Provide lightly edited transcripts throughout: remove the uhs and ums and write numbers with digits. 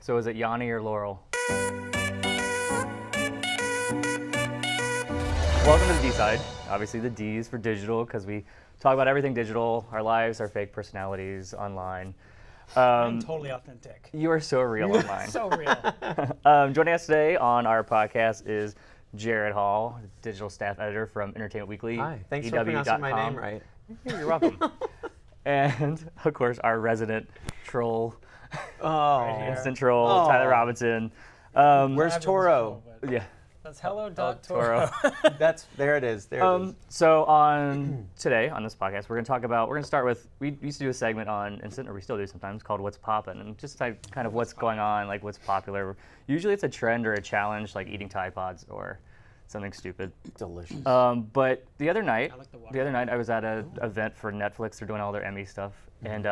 So is it Yanny or Laurel? Welcome to the D-side. Obviously the D is for digital because we talk about everything digital, our lives, our fake personalities online. I'm totally authentic. You are so real online. So real. Joining us today on our podcast is Jared Hall, digital staff editor from Entertainment Weekly. Hi, thanks for pronouncing my name right. You're welcome. And of course, our resident troll, instant troll, Tyler Robinson. Where's Toro? Yeah. That's hello.toro. There it is. There it is. So on today on this podcast, we're going to start with, we used to do a segment on instant, or we still do sometimes, called What's Poppin', and just kind of what's going on, like what's popular. Usually it's a trend or a challenge, like eating Tide Pods or something stupid. Delicious. But the other night, like I was at an event for Netflix. They're doing all their Emmy stuff, and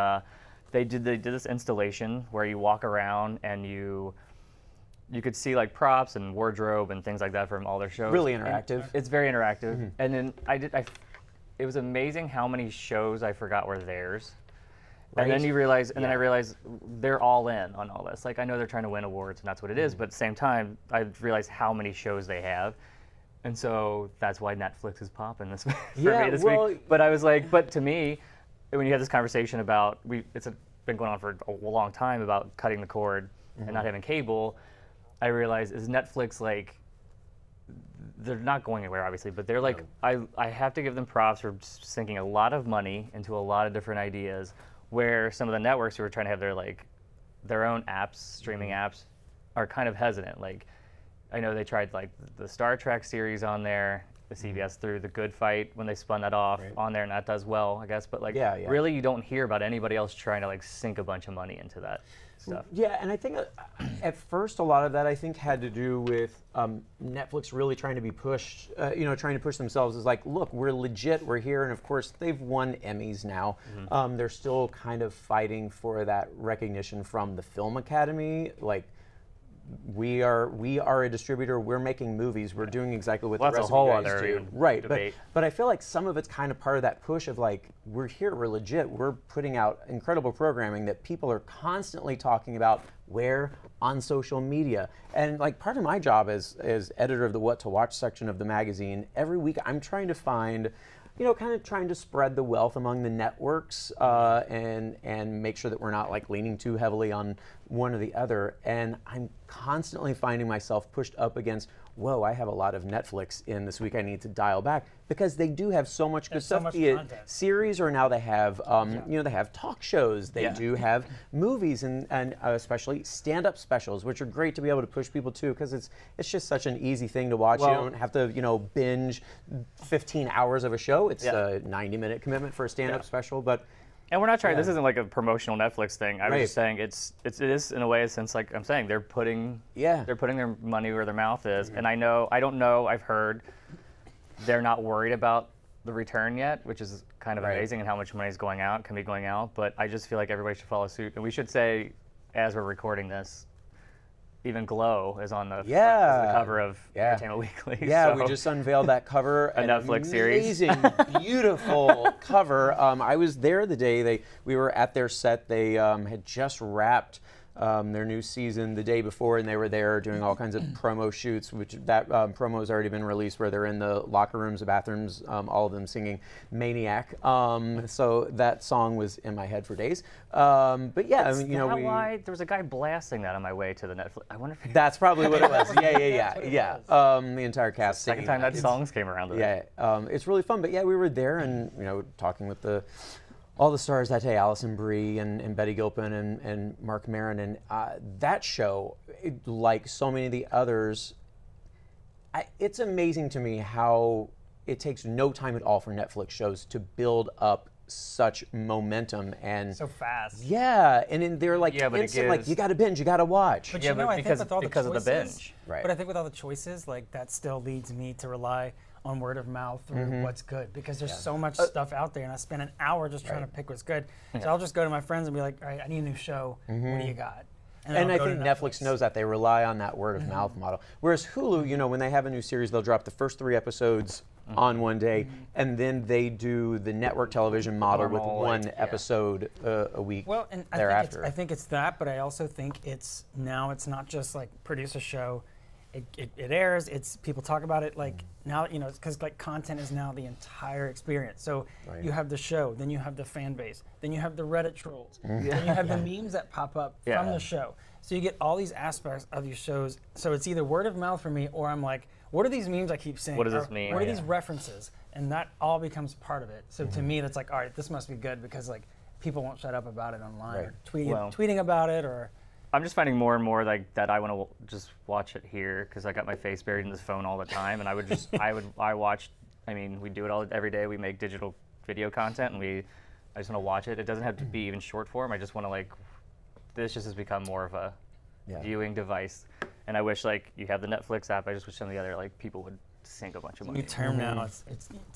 they did this installation where you walk around and you could see like props and wardrobe and things like that from all their shows. Really interactive. And it's very interactive. And then it was amazing how many shows I forgot were theirs. Right. And then you realize, and then I realized they're all in on all this. Like I know they're trying to win awards and that's what it is, but at the same time, I realized how many shows they have. And so that's why Netflix is popping this for me this week. But I was like, but to me, when you had this conversation about, it's been going on for a long time about cutting the cord and not having cable, I realized is Netflix like, they're not going anywhere obviously, but they're like, I have to give them props for sinking a lot of money into a lot of different ideas, where some of the networks who are trying to have their own apps, streaming apps, are kind of hesitant. Like, I know they tried like the Star Trek series on there, the CBS threw The Good Fight when they spun that off on there, and that does well, I guess. But like, really, you don't hear about anybody else trying to like sink a bunch of money into that stuff. Yeah, and I think at first a lot of that I think had to do with Netflix really trying to be pushed, trying to push themselves as like, look, we're legit, we're here, and of course they've won Emmys now. They're still kind of fighting for that recognition from the Film Academy, like. We are a distributor. We're making movies. We're doing exactly what the rest of you guys do. Right, but I feel like some of it's kind of part of that push of like, we're here, we're legit, we're putting out incredible programming that people are constantly talking about. Where? On social media. And like part of my job as editor of the What to Watch section of the magazine, every week I'm trying to find, kind of trying to spread the wealth among the networks and make sure that we're not like leaning too heavily on one or the other. And I'm constantly finding myself pushed up against, whoa, I have a lot of Netflix in this week. I need to dial back because they do have so much good stuff. Be it series, or now they have, they have talk shows. They do have movies and especially stand-up specials, which are great to be able to push people to because it's just such an easy thing to watch. Well, you don't have to binge 15 hours of a show. It's a 90-minute commitment for a stand-up special, but. And we're not trying. This isn't like a promotional Netflix thing. I was just saying it is in a way, since like I'm saying they're putting their money where their mouth is. And I don't know. I've heard they're not worried about the return yet, which is kind of amazing, and how much money is can be going out. But I just feel like everybody should follow suit. And we should say, as we're recording this, even Glow is on the cover of Entertainment Weekly. Yeah, so. We just unveiled that cover. A Netflix series. Amazing, beautiful cover. I was there the day we were at their set. They had just wrapped their new season the day before, and they were there doing all kinds of promo shoots, which that promo has already been released, where they're in the locker rooms, the bathrooms, all of them singing Maniac. So that song was in my head for days. But yeah, I mean, why there was a guy blasting that on my way to the Netflix. I wonder if that's probably what it was. Yeah. The entire cast. Second time that songs came around. Today. Yeah, it's really fun. But yeah, we were there and talking with all the stars that day, Alison Brie and Betty Gilpin and Mark Maron, and that show, like so many of the others, it's amazing to me how it takes no time at all for Netflix shows to build up such momentum and so fast. Yeah, and they're like instant, like you got to binge, you got to watch. But I think with all because the choices, of the binge, right? But I think with all the choices, like that still leads me to rely on word of mouth or what's good, because there's so much stuff out there, and I spend an hour just trying to pick what's good. So I'll just go to my friends and be like, all right, I need a new show. What do you got? And I think Netflix knows that. They rely on that word of mouth model. Whereas Hulu, you know, when they have a new series, they'll drop the first 3 episodes on one day, and then they do the network television model with one episode a week thereafter. I think it's that, but I also think it's not just like produce a show. It airs. It's people talk about it like now, you know, because like content is now the entire experience. So you have the show, then you have the fan base, then you have the Reddit trolls, then you have the memes that pop up from the show. So you get all these aspects of your shows. So it's either word of mouth for me, or I'm like, what are these memes I keep seeing? What does this mean? What are these references? And that all becomes part of it. So to me, that's like, all right, this must be good because like people won't shut up about it online or tweeting about it or. I'm just finding more and more like that I want to just watch it here because I got my face buried in this phone all the time, and I would just I watch. I mean, we do it every day. We make digital video content, and I just want to watch it. It doesn't have to be even short form. I just want to like. This just has become more of a viewing device, and I wish like you have the Netflix app. I just wish some of the other like people would sink a bunch of money. New term now. It's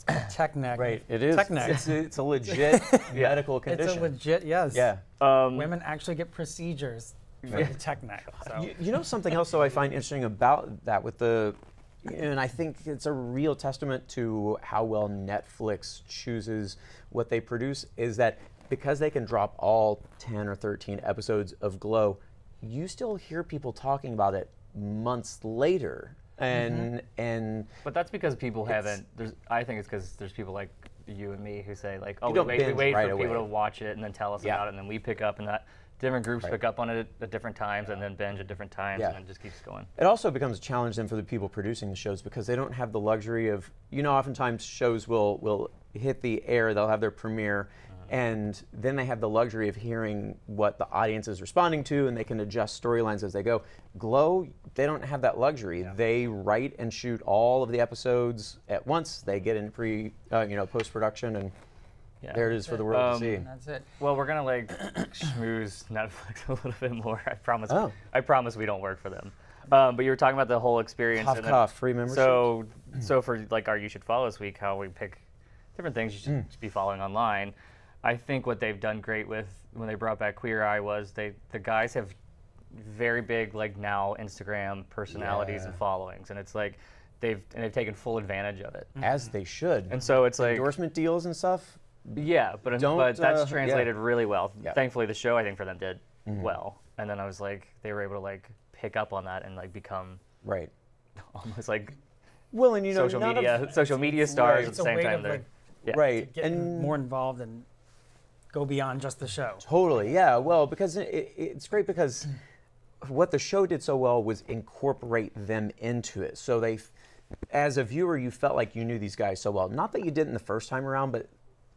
called tech neck. Right. It is. Tech neck. It's a legit medical condition. It's a legit Yeah. Women actually get procedures. For the tech neck. So. You know something else though I find interesting about that with and I think it's a real testament to how well Netflix chooses what they produce is that because they can drop all 10 or 13 episodes of Glow, you still hear people talking about it months later. But that's because people haven't. I think it's because there's people like you and me who say like, oh, we wait right for people away. to watch it and then tell us about it, and then we pick up, and that different groups pick up on it at different times, and then binge at different times, and then it just keeps going. It also becomes a challenge then for the people producing the shows because they don't have the luxury of, you know, oftentimes shows will hit the air, they'll have their premiere, and then they have the luxury of hearing what the audience is responding to, and they can adjust storylines as they go. Glow, they don't have that luxury. Yeah. They write and shoot all of the episodes at once. They get in post-production, and there it is for the world to see. That's it. Well, we're gonna like schmooze Netflix a little bit more. I promise. I promise we don't work for them. But you were talking about the whole experience. Cough, free membership. So for like our You Should Follow this week, how we pick different things you should be following online. I think what they've done great with when they brought back Queer Eye was the guys have very big like now Instagram personalities and followings, and it's like they've taken full advantage of it. As they should. And so it's like endorsement deals and stuff. Yeah, but that's translated really well. Yeah. Thankfully, the show I think for them did well, and then I was like they were able to like pick up on that and like become almost like and you know social media stars at the same time. To get more involved and go beyond just the show. Totally, yeah. Well, because it's great because what the show did so well was incorporate them into it. So as a viewer, you felt like you knew these guys so well. Not that you didn't the first time around, but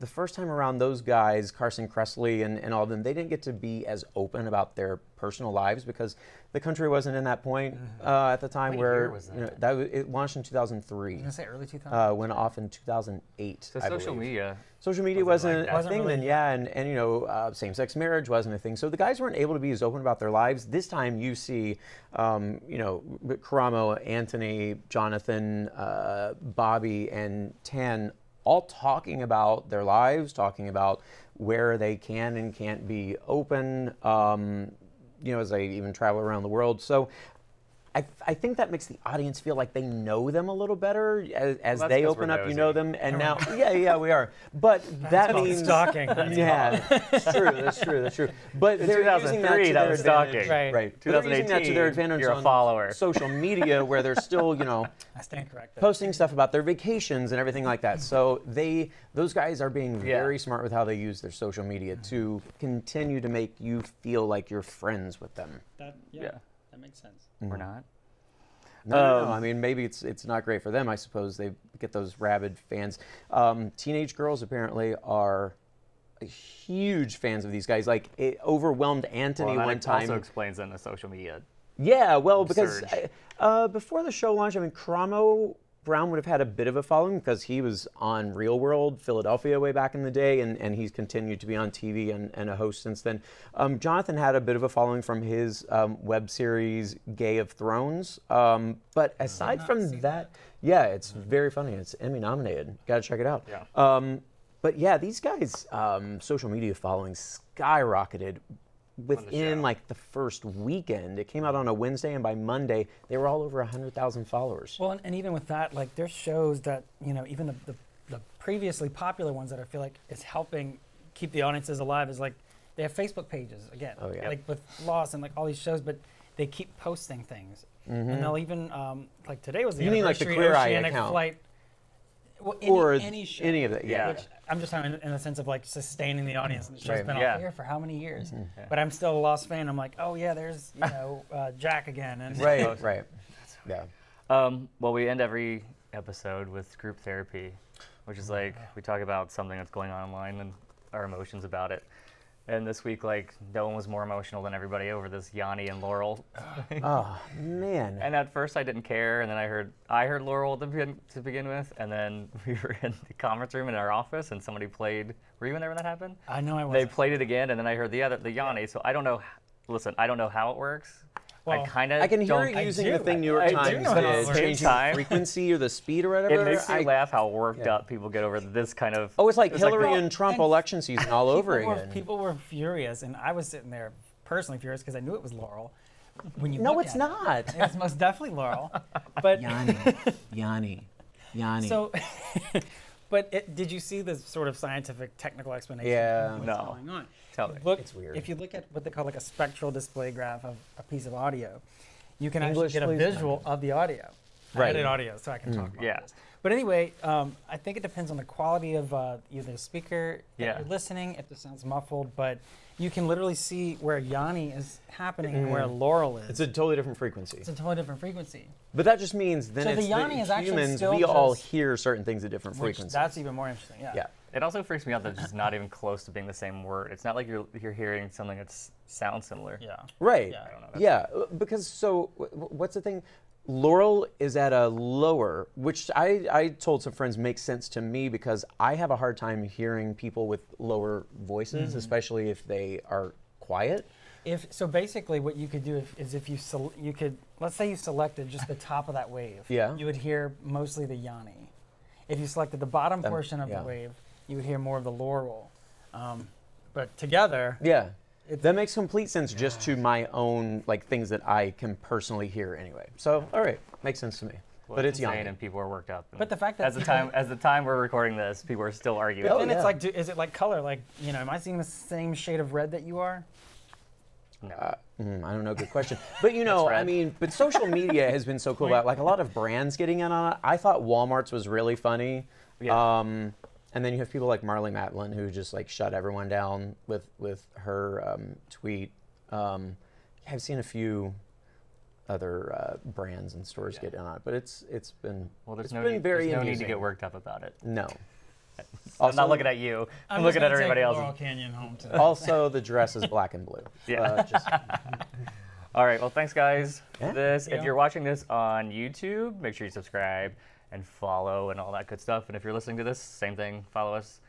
the first time around, those guys, Carson Kressley and all of them, they didn't get to be as open about their personal lives because the country wasn't in that point at the time where was that? You know, it launched in 2003. I was gonna say early 2000s. Went off in 2008. So social media wasn't a thing then, and you know, same-sex marriage wasn't a thing. So the guys weren't able to be as open about their lives. This time, you see, you know, Karamo, Anthony, Jonathan, Bobby, and Tan all talking about their lives, talking about where they can and can't be open, you know, as they even travel around the world. So I think that makes the audience feel like they know them a little better as they open up. You know them, and now, we are. But that means stalking. That's true. That's true. But they're using that to their advantage. Right. 2018. They're using that to their advantage. You're a follower. Social media, where they're still, you know, I stand corrected. Posting stuff about their vacations and everything like that. So those guys are being very smart with how they use their social media to continue to make you feel like you're friends with them. That makes sense. We're not. No. I mean, maybe it's not great for them. I suppose they get those rabid fans. Teenage girls apparently are huge fans of these guys. Like it overwhelmed Anthony one time. Also explains then the social media. Yeah, well, because before the show launched, I mean, Karamo Brown would have had a bit of a following because he was on Real World Philadelphia way back in the day, and he's continued to be on TV and a host since then. Jonathan had a bit of a following from his web series Game of Thrones. But aside from that, it's very funny. It's Emmy nominated. Got to check it out. Yeah. But yeah, these guys' social media following skyrocketed within like the first weekend. It came out on a Wednesday, and by Monday, they were all over 100,000 followers. Well, and even with that, like there's shows that, you know, even the previously popular ones that I feel like is helping keep the audiences alive is like they have Facebook pages again, like with Lost and like all these shows, but they keep posting things, and they'll even like today was the You mean like the anniversary Queer Eye Oceanic account? Flight. Well, Any show. any of it, yeah. Which I'm just talking in the sense of like sustaining the audience. And the show's Right. been off here for how many years? But I'm still a Lost fan. I'm like, oh yeah, there's you know Jack again. And Right. Yeah. Well, we end every episode with group therapy, which is like we talk about something that's going on online and our emotions about it. And this week, like, no one was more emotional than everybody over this Yanny and Laurel. Oh man. And at first I didn't care, and then I heard Laurel to begin with, and then we were in the conference room in our office, and somebody played. Were you in there when that happened? I know I was. They played it again, and then I heard the Yanny. So I don't know. Listen, I don't know how it works. Well, I can hear it using the thing New York Times did, changing the frequency or the speed or whatever. It makes me laugh how worked up people get over this kind of. Oh, it's like Hillary and Trump election season all over again. People were furious, and I was sitting there personally furious because I knew it was Laurel. When you No, look it's at not. It's most definitely Laurel, but Yanny. So, but did you see the sort of scientific, technical explanation? Yeah. of what's No. going on? Tell me. Look, It's weird. If you look at what they call like a spectral display graph of a piece of audio, you can English, actually get a please? visual of the audio. I Right. edit audio, so I can talk about Yeah. this. But anyway, I think it depends on the quality of either the speaker that Yeah. you're listening, if the sound's muffled, but you can literally see where Yanny is happening and where Laurel is. It's a totally different frequency. It's a totally different frequency. But that just means then So the it's Yanny is actually humans, still we all just- hear certain things at different Which frequencies. that's even more interesting, yeah. Yeah. It also freaks me out that it's just not even close to being the same word. It's not like you're hearing something that sounds similar. Yeah. Right. Yeah. I don't know. Yeah, because so what's the thing? Laurel is at a lower, which I told some friends makes sense to me because I have a hard time hearing people with lower voices, especially if they are quiet. So basically, what you could do is if you could let's say you selected just the top of that wave. Yeah. You would hear mostly the Yanny. If you selected the bottom portion of yeah. the wave, you would hear more of the Laurel. But together, Yeah. That makes complete sense just to my own like things that I can personally hear anyway. So all right, makes sense to me. Well, but it's insane, Yanny. and people are worked up. And But the fact that as the time we're recording this, people are still arguing. Oh, then yeah. it's like, is it like color? Like, you know, am I seeing the same shade of red that you are? No. I don't know, good question. But you know, I red. mean, but social media has been so cool about like a lot of brands getting in on it. I thought Walmart's was really funny. Yeah. And then you have people like Marley Matlin who just like shut everyone down with her tweet. I've seen a few other brands and stores get in on it, but it's been Well, there's it's no been need, very there's no need to amusing. get worked up about it. No. I'm not looking at you. I'm looking at everybody else. Laurel Canyon home today. Also, the dress is black and blue. Yeah. Just, All right. Well, thanks, guys. Yeah. If you're watching this on YouTube, make sure you subscribe and follow and all that good stuff. And if you're listening to this, same thing. Follow us